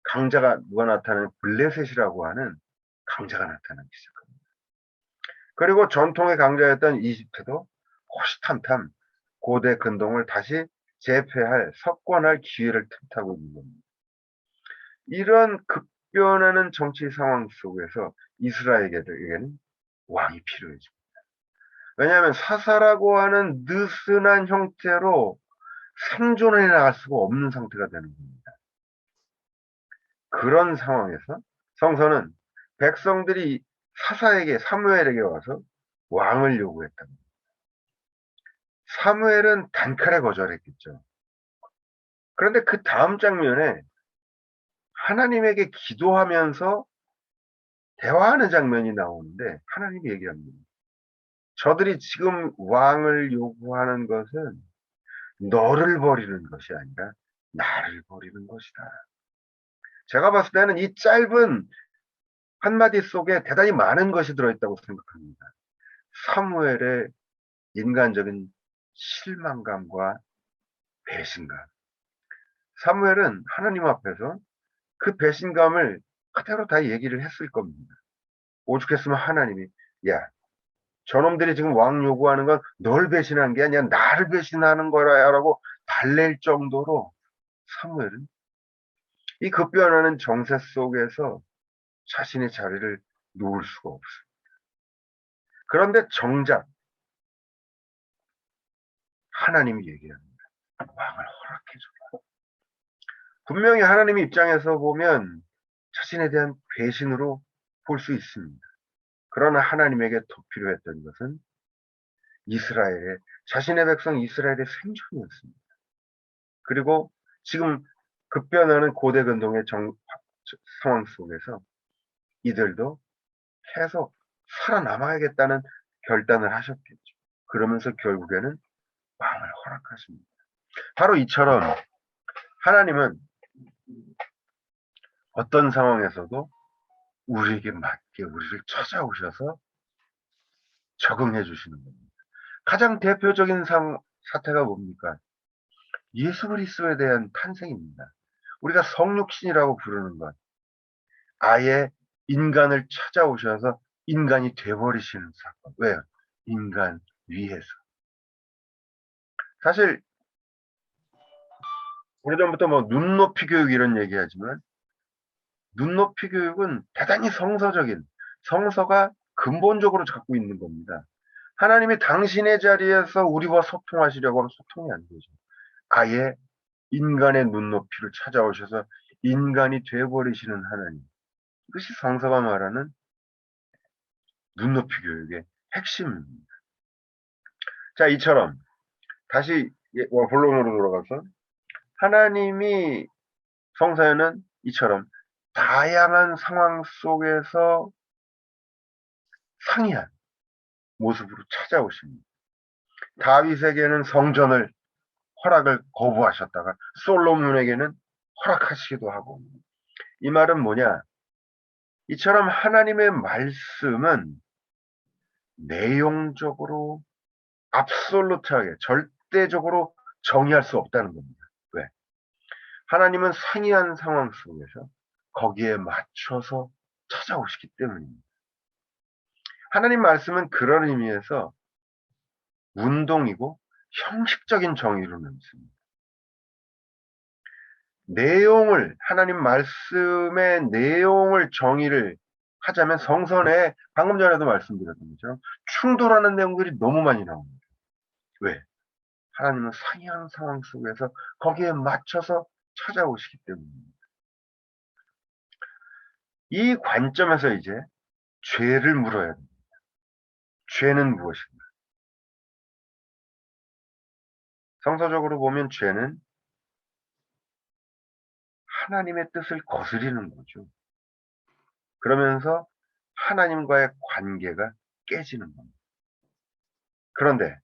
강자가 누가 나타나는 블레셋이라고 하는 강자가 나타나기 시작합니다. 그리고 전통의 강자였던 이집트도 호시탐탐 고대 근동을 다시 재패할, 석권할 기회를 틈타고 있는 겁니다. 이런 급변하는 정치 상황 속에서 이스라엘에게는 왕이 필요해집니다. 왜냐하면 사사라고 하는 느슨한 형태로 생존해 나갈 수가 없는 상태가 되는 겁니다. 그런 상황에서 성서는 백성들이 사사에게 사무엘에게 와서 왕을 요구했답니다. 사무엘은 단칼에 거절했겠죠. 그런데 그 다음 장면에 하나님에게 기도하면서 대화하는 장면이 나오는데 하나님이 얘기합니다. 저들이 지금 왕을 요구하는 것은 너를 버리는 것이 아니라 나를 버리는 것이다. 제가 봤을 때는 이 짧은 한마디 속에 대단히 많은 것이 들어있다고 생각합니다. 사무엘의 인간적인 실망감과 배신감. 사무엘은 하나님 앞에서 그 배신감을 그대로 다 얘기를 했을 겁니다. 오죽했으면 하나님이 야, 저놈들이 지금 왕 요구하는 건 널 배신한 게 아니라 나를 배신하는 거라야 라고 달랠 정도로 사무엘은 이 급변하는 정세 속에서 자신의 자리를 놓을 수가 없어요. 그런데 정작 하나님이 얘기합니다. 왕을 허락해줘. 분명히 하나님의 입장에서 보면 자신에 대한 배신으로 볼 수 있습니다. 그러나 하나님에게 더 필요했던 것은 이스라엘의 자신의 백성 이스라엘의 생존이었습니다. 그리고 지금 급변하는 고대 근동의 상황 속에서 이들도 계속 살아남아야겠다는 결단을 하셨겠죠. 그러면서 결국에는 왕을 허락하십니다. 바로 이처럼 하나님은 어떤 상황에서도 우리에게 맞게 우리를 찾아오셔서 적응해 주시는 겁니다. 가장 대표적인 사태가 뭡니까? 예수 그리스도에 대한 탄생입니다. 우리가 성육신이라고 부르는 것. 아예 인간을 찾아오셔서 인간이 돼버리시는 사건. 왜요? 인간 위에서. 사실 오래전부터 뭐 눈높이 교육 이런 얘기하지만 눈높이 교육은 대단히 성서적인 성서가 근본적으로 갖고 있는 겁니다. 하나님이 당신의 자리에서 우리와 소통하시려고 하면 소통이 안 되죠. 아예 인간의 눈높이를 찾아오셔서 인간이 돼버리시는 하나님. 이것이 성서가 말하는 눈높이 교육의 핵심입니다. 자, 이처럼 다시 본론으로 돌아가서 하나님이 성서에는 이처럼 다양한 상황 속에서 상이한 모습으로 찾아오십니다. 다윗에게는 성전을 허락을 거부하셨다가 솔로몬에게는 허락하시기도 하고, 이 말은 뭐냐? 이처럼 하나님의 말씀은 내용적으로 압솔루트하게 절대적으로 정의할 수 없다는 겁니다. 왜? 하나님은 상이한 상황 속에서 거기에 맞춰서 찾아오시기 때문입니다. 하나님 말씀은 그런 의미에서 운동이고 형식적인 정의로는 있습니다. 내용을, 하나님 말씀의 내용을 정의를 하자면 성선에 방금 전에도 말씀드렸던 것처럼 충돌하는 내용들이 너무 많이 나옵니다. 왜? 하나님은 상이한 상황 속에서 거기에 맞춰서 찾아오시기 때문입니다. 이 관점에서 이제 죄를 물어야 됩니다. 죄는 무엇인가? 성서적으로 보면 죄는 하나님의 뜻을 거스리는 거죠. 그러면서 하나님과의 관계가 깨지는 겁니다. 그런데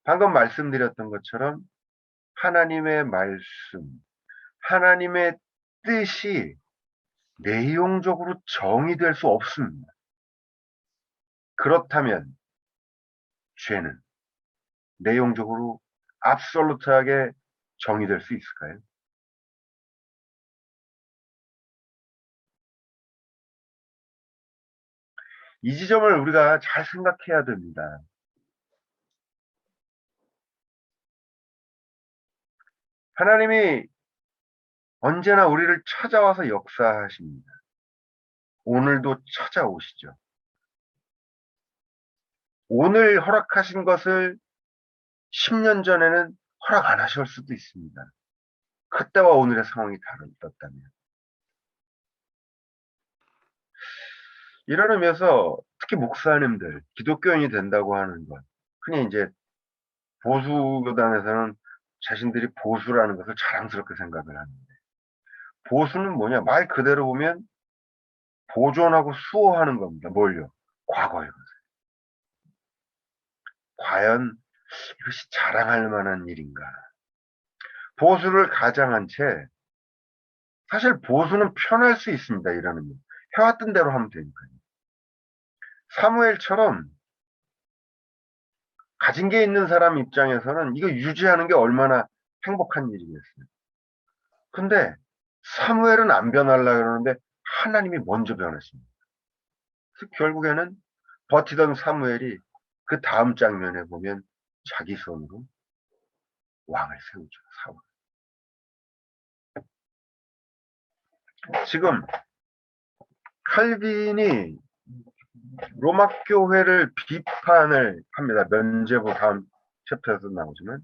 방금 말씀드렸던 것처럼 하나님의 말씀, 하나님의 뜻이 내용적으로 정의될 수 없습니다. 그렇다면 죄는 내용적으로 압솔루트하게 정의될 수 있을까요? 이 지점을 우리가 잘 생각해야 됩니다. 하나님이 언제나 우리를 찾아와서 역사하십니다. 오늘도 찾아오시죠. 오늘 허락하신 것을 10년 전에는 허락 안 하실 수도 있습니다. 그때와 오늘의 상황이 다르다면. 이런 의미에서 특히 목사님들, 기독교인이 된다고 하는 것, 그냥 이제 보수교단에서는 자신들이 보수라는 것을 자랑스럽게 생각을 하는데, 보수는 뭐냐? 말 그대로 보면 보존하고 수호하는 겁니다. 뭘요? 과거의 것을. 과연 이것이 자랑할 만한 일인가? 보수를 가장한 채 사실 보수는 편할 수 있습니다. 이러는 거. 해왔던 대로 하면 되니까요. 사무엘처럼 가진 게 있는 사람 입장에서는 이거 유지하는 게 얼마나 행복한 일이겠어요. 근데 사무엘은 안 변하려고 그러는데 하나님이 먼저 변하십니다. 그래서 결국에는 버티던 사무엘이 그 다음 장면에 보면 자기 손으로 왕을 세우죠. 사울. 지금 칼빈이 로마 교회를 비판을 합니다. 면죄부 다음 챕터에서 나오지만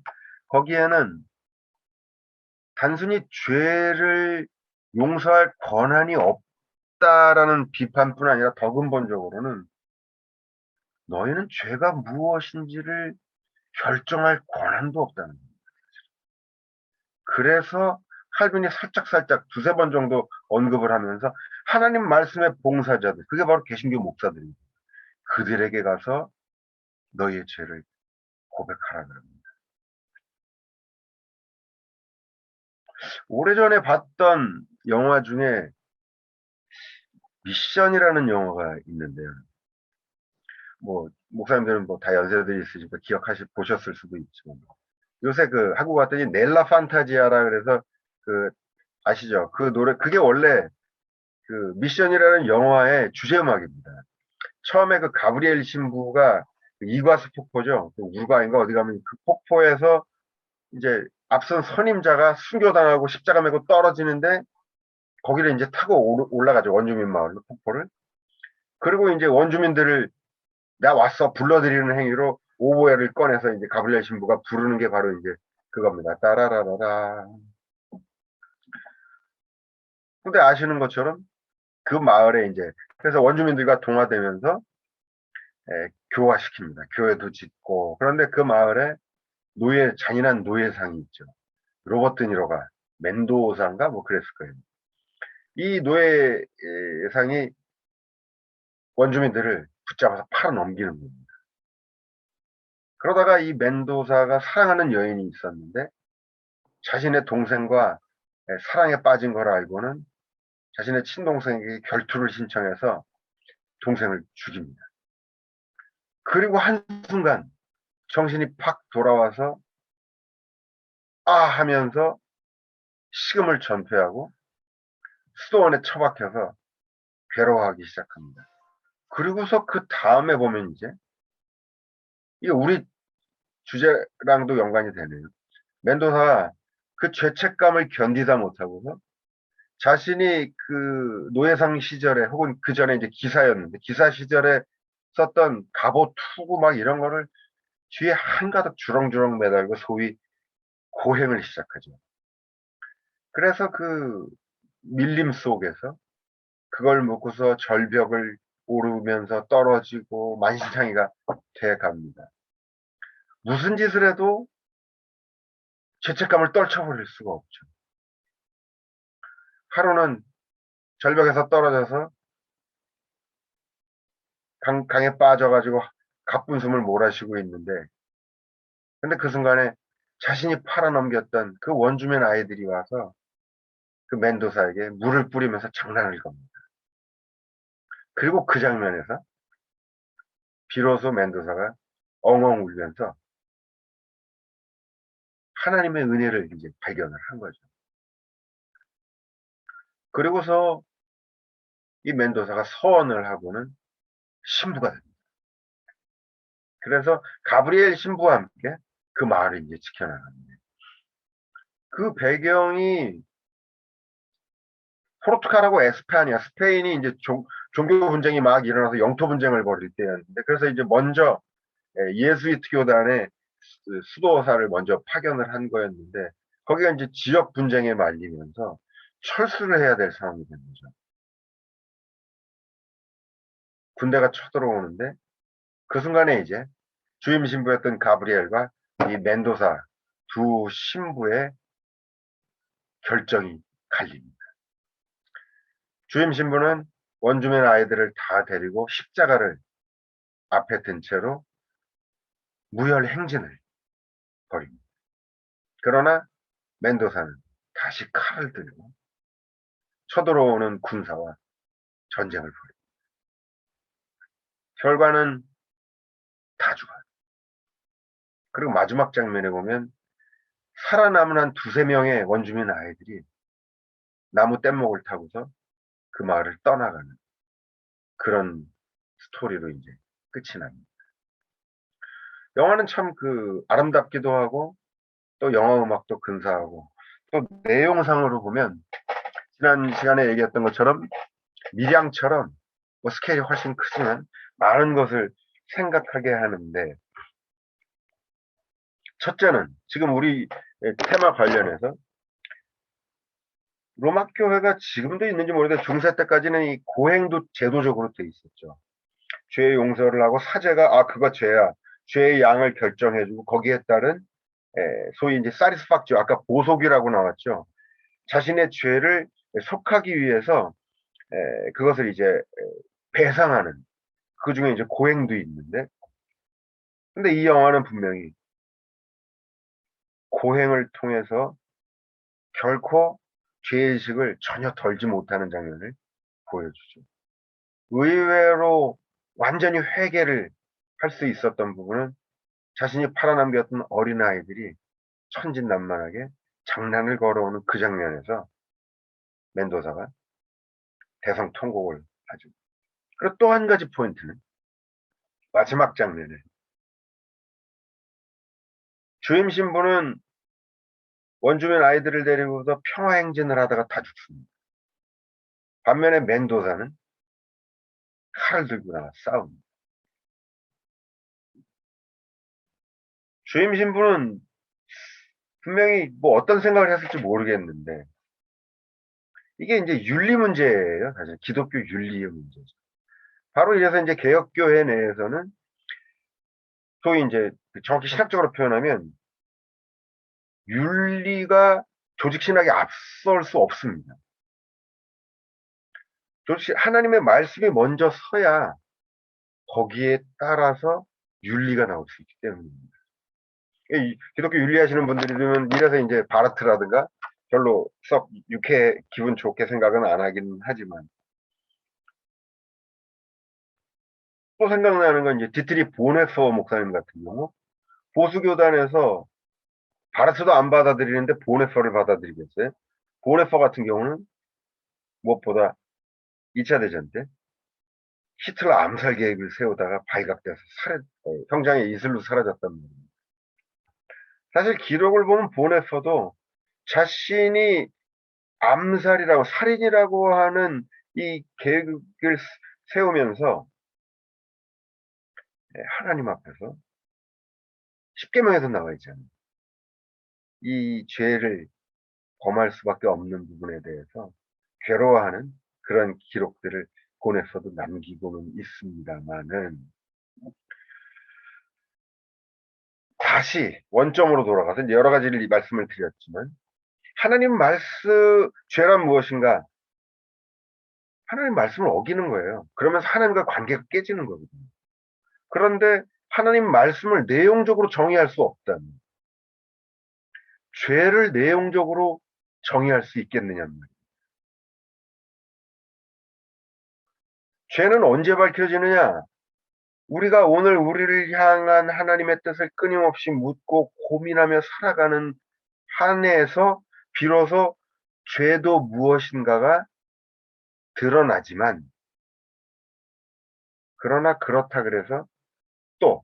거기에는 단순히 죄를 용서할 권한이 없다라는 비판뿐 아니라 더 근본적으로는 너희는 죄가 무엇인지를 결정할 권한도 없다는 겁니다. 그래서 칼빈이 살짝살짝 두세 번 정도 언급을 하면서 하나님 말씀의 봉사자들, 그게 바로 개신교 목사들입니다. 그들에게 가서 너희의 죄를 고백하라 그럽니다. 오래전에 봤던 영화 중에 미션이라는 영화가 있는데요. 뭐 목사님들은 뭐 다 연세들이 있으니까 보셨을 수도 있지만 요새 그 한국 왔더니 넬라 판타지아라 그래서 그 아시죠? 그 노래 그게 원래 그 미션이라는 영화의 주제음악입니다. 처음에 그 가브리엘 신부가 그 이과수 폭포죠. 그 우루과이인가 어디 가면 그 폭포에서 이제 앞선 선임자가 순교당하고 십자가 메고 떨어지는데 거기를 이제 타고 올라가죠. 원주민 마을로 폭포를. 그리고 이제 원주민들을 나 왔어 불러들이는 행위로 오보에를 꺼내서 이제 가브리엘 신부가 부르는 게 바로 이제 그겁니다. 따라라라라. 근데 아시는 것처럼 그 마을에 이제 그래서 원주민들과 동화되면서 교화시킵니다. 교회도 짓고 그런데 그 마을에 잔인한 노예상이 있죠. 로버트 니로가 멘도사인가 뭐 그랬을 거예요. 이 노예상이 원주민들을 붙잡아서 팔아 넘기는 겁니다. 그러다가 이 멘도사가 사랑하는 여인이 있었는데 자신의 동생과 사랑에 빠진 걸 알고는 자신의 친동생에게 결투를 신청해서 동생을 죽입니다. 그리고 한순간 정신이 팍 돌아와서 아 하면서 식음을 전폐하고 수도원에 처박혀서 괴로워하기 시작합니다. 그리고서 그 다음에 보면 이제 이게 우리 주제랑도 연관이 되네요. 멘도사가 그 죄책감을 견디다 못하고서 자신이 그 노예상 시절에 혹은 그 전에 이제 기사였는데 기사 시절에 썼던 갑옷 투구 막 이런 거를 뒤에 한가득 주렁주렁 매달고 소위 고행을 시작하죠. 그래서 그 밀림 속에서 그걸 먹고서 절벽을 오르면서 떨어지고 만신창이가 돼 갑니다. 무슨 짓을 해도 죄책감을 떨쳐버릴 수가 없죠. 하루는 절벽에서 떨어져서 강에 빠져가지고 가쁜 숨을 몰아쉬고 있는데 근데 그 순간에 자신이 팔아넘겼던 그 원주민 아이들이 와서 그 멘도사에게 물을 뿌리면서 장난을 겁니다. 그리고 그 장면에서 비로소 멘도사가 엉엉 울면서 하나님의 은혜를 이제 발견을 한 거죠. 그리고서 이 멘도사가 서원을 하고는 신부가 됩니다. 그래서 가브리엘 신부와 함께 그 마을을 이제 지켜나갑니다. 그 배경이 포르투갈하고 에스파냐, 스페인이 이제 종교 분쟁이 막 일어나서 영토 분쟁을 벌일 때였는데, 그래서 이제 먼저 예수이트 교단의 수도사를 먼저 파견을 한 거였는데, 거기가 이제 지역 분쟁에 말리면서 철수를 해야 될 상황이 된 거죠. 군대가 쳐들어오는데, 그 순간에 이제 주임 신부였던 가브리엘과 이 멘도사 두 신부의 결정이 갈립니다. 주임 신부는 원주민 아이들을 다 데리고 십자가를 앞에 든 채로 무혈 행진을 벌입니다. 그러나 멘도사는 다시 칼을 들고 쳐들어오는 군사와 전쟁을 벌입니다. 결과는 다 죽어요. 그리고 마지막 장면에 보면 살아남은 한 두세 명의 원주민 아이들이 나무 뗏목을 타고서 그 마을을 떠나가는 그런 스토리로 이제 끝이 납니다. 영화는 참 아름답기도 하고 또 영화 음악도 근사하고 또 내용상으로 보면 지난 시간에 얘기했던 것처럼 밀양처럼 뭐 스케일이 훨씬 크지만 많은 것을 생각하게 하는데, 첫째는 지금 우리 테마 관련해서 로마 교회가 지금도 있는지 모르겠는데 중세 때까지는 이 고행도 제도적으로 돼 있었죠. 죄 용서를 하고 사제가 그거 죄야, 죄의 양을 결정해주고 거기에 따른 소위 이제 사리스팍죠. 아까 보속이라고 나왔죠. 자신의 죄를 속하기 위해서 그것을 이제 배상하는, 그 중에 이제 고행도 있는데, 근데 이 영화는 분명히 고행을 통해서 결코 죄의식을 전혀 덜지 못하는 장면을 보여주죠. 의외로 완전히 회개를 할 수 있었던 부분은 자신이 팔아남겼던 어린아이들이 천진난만하게 장난을 걸어오는 그 장면에서 멘도사가 대성통곡을 하죠. 그리고 또 한 가지 포인트는 마지막 장면에 주임 신부는 원주민 아이들을 데리고서 평화행진을 하다가 다 죽습니다. 반면에 멘도사는 칼을 들고 나가 싸웁니다. 주임 신부는 분명히 뭐 어떤 생각을 했을지 모르겠는데, 이게 이제 윤리 문제예요. 사실 기독교 윤리의 문제죠. 바로 이래서 이제 개혁교회 내에서는 소위 이제 정확히 신학적으로 표현하면 윤리가 조직신학에 앞설 수 없습니다. 하나님의 말씀이 먼저 서야 거기에 따라서 윤리가 나올 수 있기 때문입니다. 기독교 윤리하시는 분들이면 이래서 이제 바르트라든가 별로 썩 기분 좋게 생각은 안 하긴 하지만, 또 생각나는 건 이제 디트리 보네퍼 목사님 같은 경우 보수교단에서 바르트도 안 받아들이는데 보네퍼를 받아들이겠어요? 보네퍼 같은 경우는 무엇보다 2차 대전 때 히틀러 암살 계획을 세우다가 발각돼서 형장의 이슬로 사라졌단 말입니다. 사실 기록을 보면 보네퍼도 자신이 암살이라고, 살인이라고 하는 이 계획을 세우면서 하나님 앞에서 십계명에도 나와 있잖아요. 이 죄를 범할 수밖에 없는 부분에 대해서 괴로워하는 그런 기록들을 보네퍼도 남기고는 있습니다만은, 다시 원점으로 돌아가서 이제 여러 가지를 말씀을 드렸지만, 하나님 말씀, 죄란 무엇인가? 하나님 말씀을 어기는 거예요. 그러면서 하나님과 관계가 깨지는 거거든요. 그런데 하나님 말씀을 내용적으로 정의할 수 없다면 죄를 내용적으로 정의할 수 있겠느냐는 말이에요. 죄는 언제 밝혀지느냐? 우리가 오늘 우리를 향한 하나님의 뜻을 끊임없이 묻고 고민하며 살아가는 한 해에서 비로소 죄도 무엇인가가 드러나지만, 그러나 그렇다 그래서 또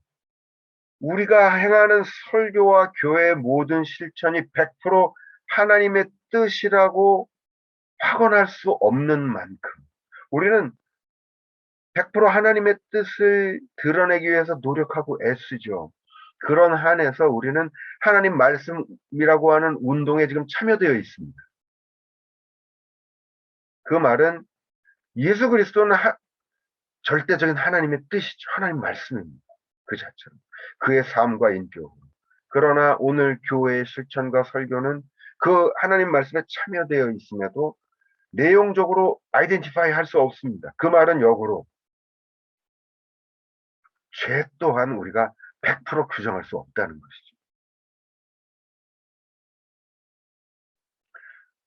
우리가 행하는 설교와 교회의 모든 실천이 100% 하나님의 뜻이라고 확언할 수 없는 만큼 우리는 100% 하나님의 뜻을 드러내기 위해서 노력하고 애쓰죠. 그런 한에서 우리는 하나님 말씀이라고 하는 운동에 지금 참여되어 있습니다. 그 말은 예수 그리스도는 절대적인 하나님의 뜻이죠. 하나님 말씀입니다. 그 자체로. 그의 삶과 인격으로. 그러나 오늘 교회의 실천과 설교는 그 하나님 말씀에 참여되어 있음에도 내용적으로 아이덴티파이 할 수 없습니다. 그 말은 역으로 죄 또한 우리가 100% 규정할 수 없다는 것이죠.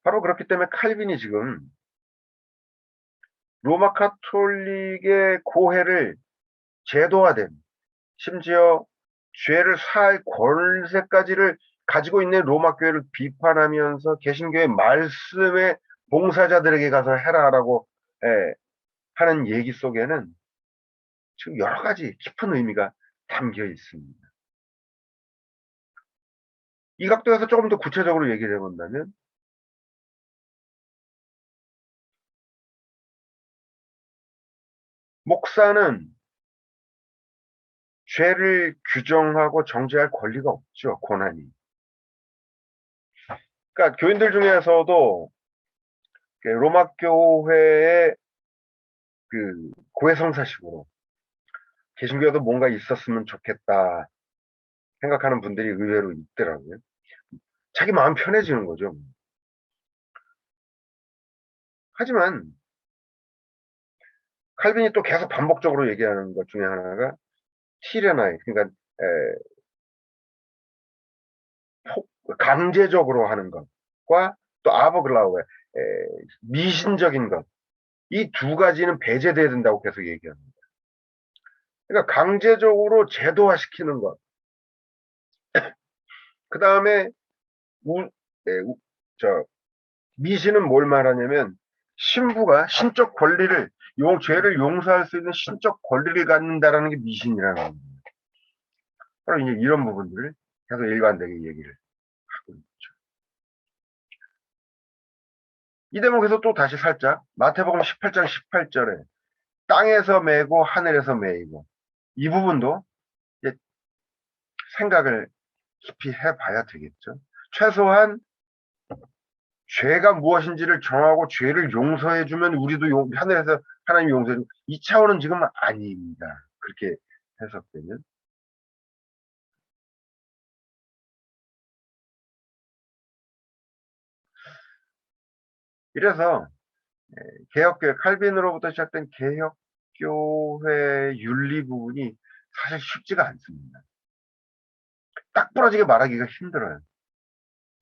바로 그렇기 때문에 칼빈이 지금 로마 카톨릭의 고해를 제도화된, 심지어 죄를 사할 권세까지를 가지고 있는 로마 교회를 비판하면서 개신교의 말씀의 봉사자들에게 가서 해라라고 하는 얘기 속에는 지금 여러 가지 깊은 의미가 담겨 있습니다. 이 각도에서 조금 더 구체적으로 얘기를 해본다면 목사는 죄를 규정하고 정죄할 권리가 없죠. 권한이. 그러니까 교인들 중에서도 로마 교회의 그 고해성사식으로 개신교에도 뭔가 있었으면 좋겠다 생각하는 분들이 의외로 있더라고요. 자기 마음 편해지는 거죠. 하지만 칼빈이 또 계속 반복적으로 얘기하는 것 중에 하나가 티레나이, 그러니까 강제적으로 하는 것과 또 아버글라우의 미신적인 것, 이 두 가지는 배제돼야 된다고 계속 얘기합니다. 그러니까 강제적으로 제도화시키는 것, 그 다음에 미신은 뭘 말하냐면 신부가 신적 권리를, 죄를 용서할 수 있는 신적 권리를 갖는다라는 게 미신이라는 겁니다. 바로 이제 이런 부분들을 계속 일관되게 얘기를 하고 있죠. 이 대목에서 또 다시 살짝 마태복음 18장 18절에 땅에서 매고 하늘에서 매이고, 이 부분도 이제 생각을 깊이 해봐야 되겠죠. 최소한 죄가 무엇인지를 정하고 죄를 용서해주면 우리도 하늘에서 하나님 용서해주고, 이 차원은 지금 아닙니다. 그렇게 해석되면. 이래서 개혁교회, 칼빈으로부터 시작된 개혁교회 윤리 부분이 사실 쉽지가 않습니다. 딱 부러지게 말하기가 힘들어요.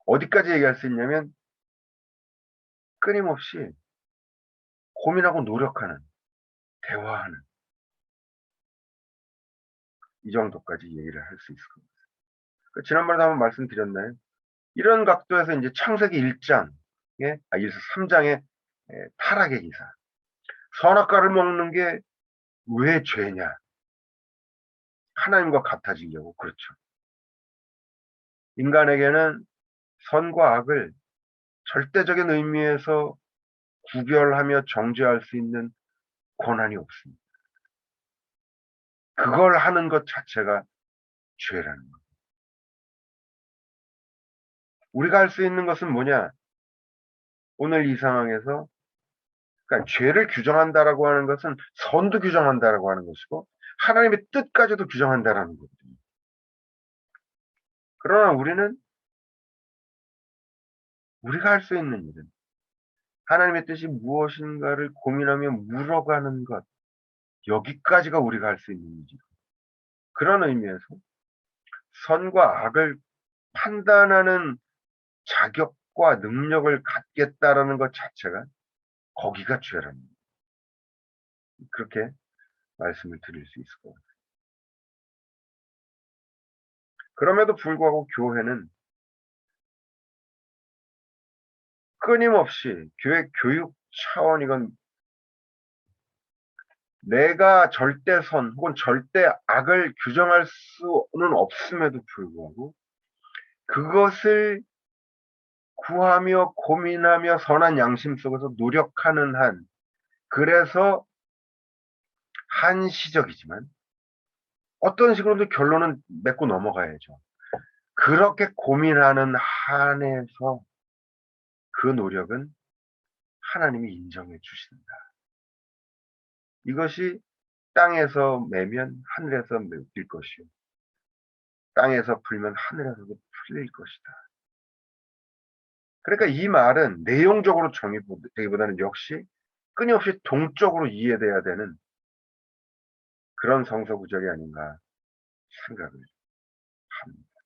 어디까지 얘기할 수 있냐면 끊임없이 고민하고 노력하는, 대화하는, 이 정도까지 얘기를 할 수 있을 겁니다. 지난번에도 한번 말씀드렸나요? 이런 각도에서 이제 창세기 1장에, 3장의 타락의 기사. 선악과를 먹는 게 왜 죄냐? 하나님과 같아지려고. 그렇죠. 인간에게는 선과 악을 절대적인 의미에서 구별하며 정죄할 수 있는 권한이 없습니다. 그걸 하는 것 자체가 죄라는 것. 우리가 할 수 있는 것은 뭐냐? 오늘 이 상황에서, 그러니까 죄를 규정한다라고 하는 것은 선도 규정한다라고 하는 것이고 하나님의 뜻까지도 규정한다라는 거거든요. 그러나 우리가 할 수 있는 일은 하나님의 뜻이 무엇인가를 고민하며 물어가는 것, 여기까지가 우리가 할 수 있는 일이죠. 그런 의미에서 선과 악을 판단하는 자격과 능력을 갖겠다라는 것 자체가 거기가 죄랍니다. 그렇게 말씀을 드릴 수 있을 것 같아요. 그럼에도 불구하고 교회는 끊임없이 교회 교육 차원이건 내가 절대선 혹은 절대 악을 규정할 수는 없음에도 불구하고 그것을 구하며 고민하며 선한 양심 속에서 노력하는 한, 그래서 한시적이지만 어떤 식으로든 결론은 맺고 넘어가야죠. 그렇게 고민하는 한에서 그 노력은 하나님이 인정해 주신다. 이것이 땅에서 매면 하늘에서 매일 것이요, 땅에서 풀면 하늘에서도 풀릴 것이다. 그러니까 이 말은 내용적으로 정의되기보다는 역시 끊임없이 동적으로 이해돼야 되는 그런 성서구절이 아닌가 생각을 합니다.